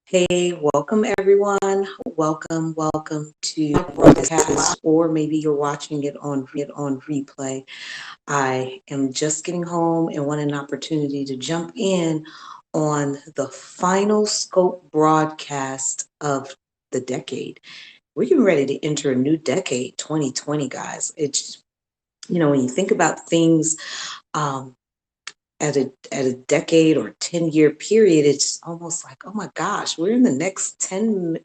Hey, welcome everyone. Welcome to my broadcast, or maybe you're watching it on replay. I am just getting home and want an opportunity to jump in on the final scope broadcast of the decade. We're getting ready to enter a new decade, 2020, guys. It's when you think about things um, at a decade or 10-year period, it's almost like, oh my gosh, we're in the next 10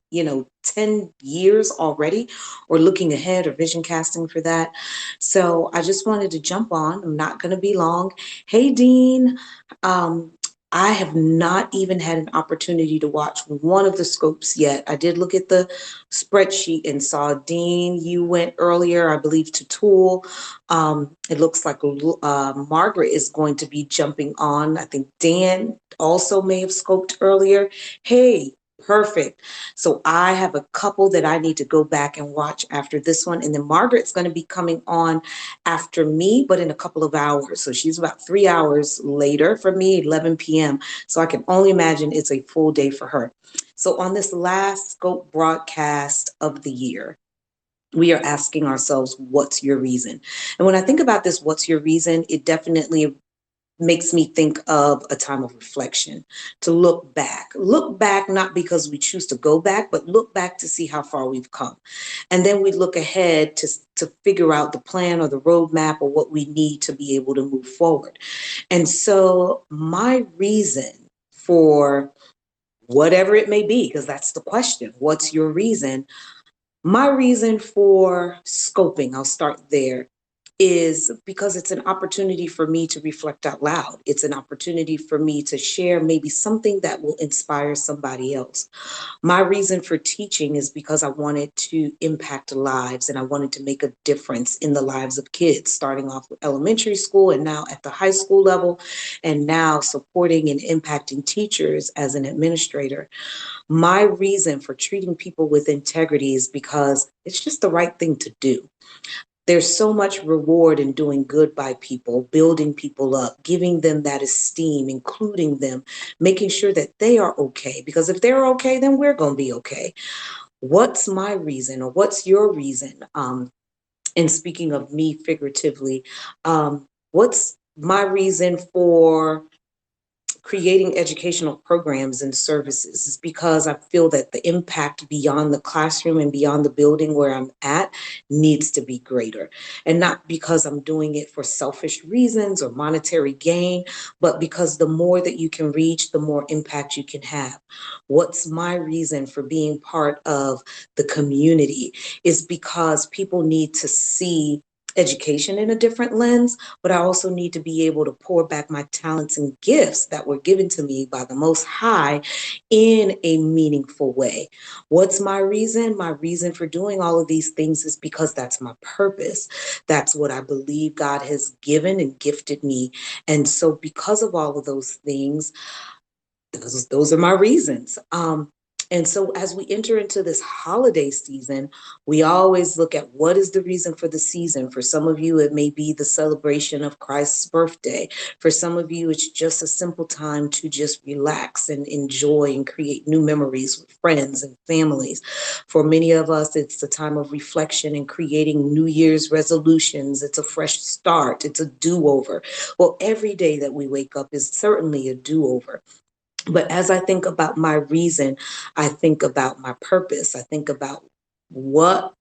years already, or looking ahead or vision casting for that. So I just wanted to jump on. I'm not going to be long. Hey, Dean. Um, I have not even had an opportunity to watch one of the scopes yet. I did look at the spreadsheet and saw, Dean, you went earlier, I believe, to Tool. It looks like Margaret is going to be jumping on. I think Dan also may have scoped earlier. Hey, perfect. So I have a couple that I need to go back and watch after this one. And then Margaret's going to be coming on after me, but in a couple of hours. So she's about 3 hours later for me, 11 p.m. So I can only imagine it's a full day for her. So on this last scope broadcast of the year, we are asking ourselves, what's your reason? And when I think about this, what's your reason? It definitely makes me think of a time of reflection, to look back, not because we choose to go back, but look back to see how far we've come. And then we look ahead to figure out the plan or the roadmap or what we need to be able to move forward. And so my reason for whatever it may be, because that's the question, what's your reason? My reason for scoping, I'll start there, is because it's an opportunity for me to reflect out loud. It's an opportunity for me to share maybe something that will inspire somebody else. My reason for teaching is because I wanted to impact lives and I wanted to make a difference in the lives of kids, starting off with elementary school and now at the high school level, and now supporting and impacting teachers as an administrator. My reason for treating people with integrity is because it's just the right thing to do. There's so much reward in doing good by people, building people up, giving them that esteem, including them, making sure that they are okay. Because if they're okay, then we're going to be okay. What's my reason, or what's your reason? And speaking of me figuratively, what's my reason for creating educational programs and services is because I feel that the impact beyond the classroom and beyond the building where I'm at needs to be greater. And not because I'm doing it for selfish reasons or monetary gain, but because the more that you can reach, the more impact you can have. What's my reason for being part of the community is because people need to see education in a different lens, but I also need to be able to pour back my talents and gifts that were given to me by the Most High in a meaningful way. What's my reason? My reason for doing all of these things is because that's my purpose. That's what I believe God has given and gifted me. And so because of all of those things, those are my reasons. And so as we enter into this holiday season, we always look at what is the reason for the season. For some of you, it may be the celebration of Christ's birthday. For some of you, it's just a simple time to just relax and enjoy and create new memories with friends and families. For many of us, it's the time of reflection and creating New Year's resolutions. It's a fresh start. It's a do-over. Well, every day that we wake up is certainly a do-over. But as I think about my reason, I think about my purpose. I think about what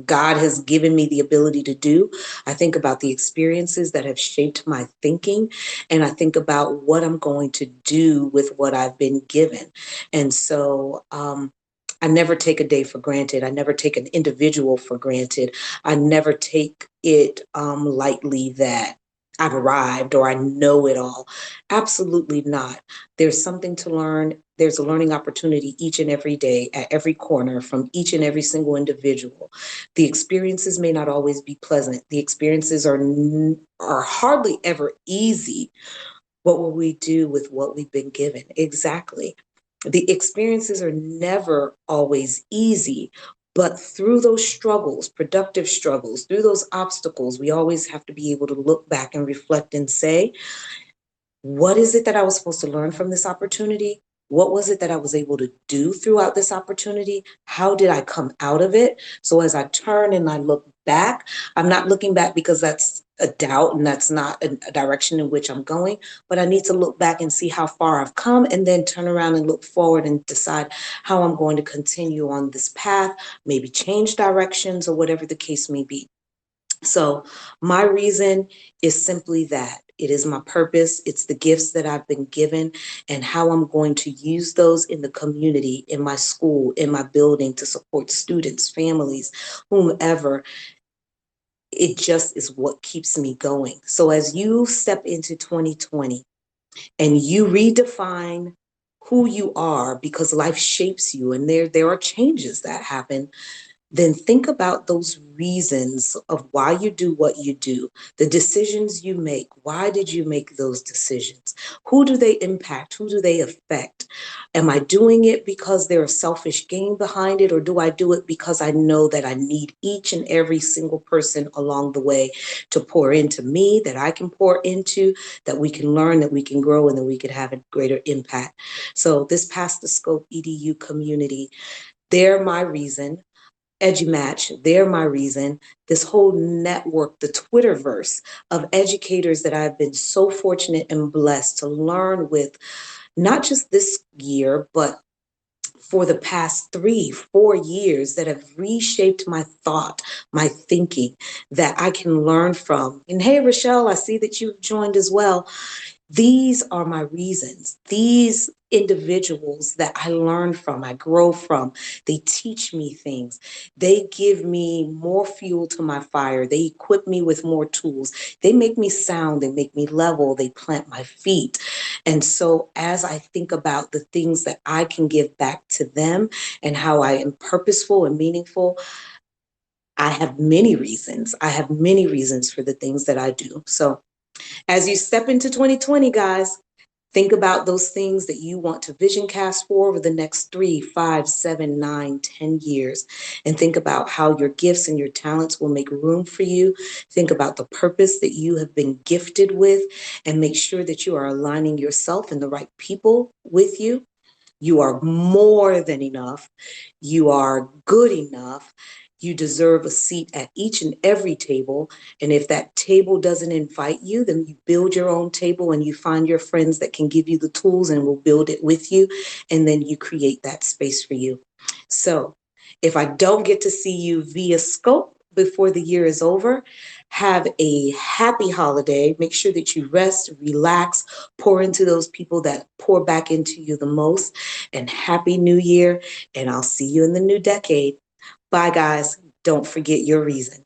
God has given me the ability to do. I think about the experiences that have shaped my thinking. And I think about what I'm going to do with what I've been given. And so, I never take a day for granted. I never take an individual for granted. I never take it lightly that I've arrived or I know it all. Absolutely not. There's something to learn. There's a learning opportunity each and every day at every corner from each and every single individual. The experiences may not always be pleasant. The experiences are hardly ever easy. What will we do with what we've been given? Exactly. The experiences are never always easy, but through those struggles, productive struggles, through those obstacles, we always have to be able to look back and reflect and say, what is it that I was supposed to learn from this opportunity? What was it that I was able to do throughout this opportunity? How did I come out of it? So as I turn and I look back, I'm not looking back because that's a doubt and that's not a direction in which I'm going, but I need to look back and see how far I've come and then turn around and look forward and decide how I'm going to continue on this path, maybe change directions or whatever the case may be. So my reason is simply that. It is my purpose. It's the gifts that I've been given and how I'm going to use those in the community, in my school, in my building to support students, families, whomever. It just is what keeps me going. So as you step into 2020 and you redefine who you are because life shapes you and there are changes that happen, then think about those reasons of why you do what you do, the decisions you make. Why did you make those decisions? Who do they impact? Who do they affect? Am I doing it because there's a selfish gain behind it, or do I do it because I know that I need each and every single person along the way to pour into me, that I can pour into, that we can learn, that we can grow, and that we could have a greater impact? So this Past the Scope EDU community, they're my reason. EduMatch, they're my reason. This whole network, the Twitterverse of educators that I've been so fortunate and blessed to learn with, not just this year, but for the past 3, 4 years that have reshaped my thought, my thinking, that I can learn from. And hey, Rochelle, I see that you've joined as well. These are my reasons. These individuals that I learn from, I grow from, they teach me things. They give me more fuel to my fire. They equip me with more tools. They make me sound. They make me level. They plant my feet. And so as I think about the things that I can give back to them and how I am purposeful and meaningful, I have many reasons. I have many reasons for the things that I do. So as you step into 2020, guys, think about those things that you want to vision cast for over the next 3, 5, 7, 9, 10 years. And think about how your gifts and your talents will make room for you. Think about the purpose that you have been gifted with, and make sure that you are aligning yourself and the right people with you. You are more than enough. You are good enough. You deserve a seat at each and every table. And if that table doesn't invite you, then you build your own table and you find your friends that can give you the tools and will build it with you. And then you create that space for you. So if I don't get to see you via Scope before the year is over, have a happy holiday. Make sure that you rest, relax, pour into those people that pour back into you the most. And happy new year. And I'll see you in the new decade. Bye, guys. Don't forget your reason.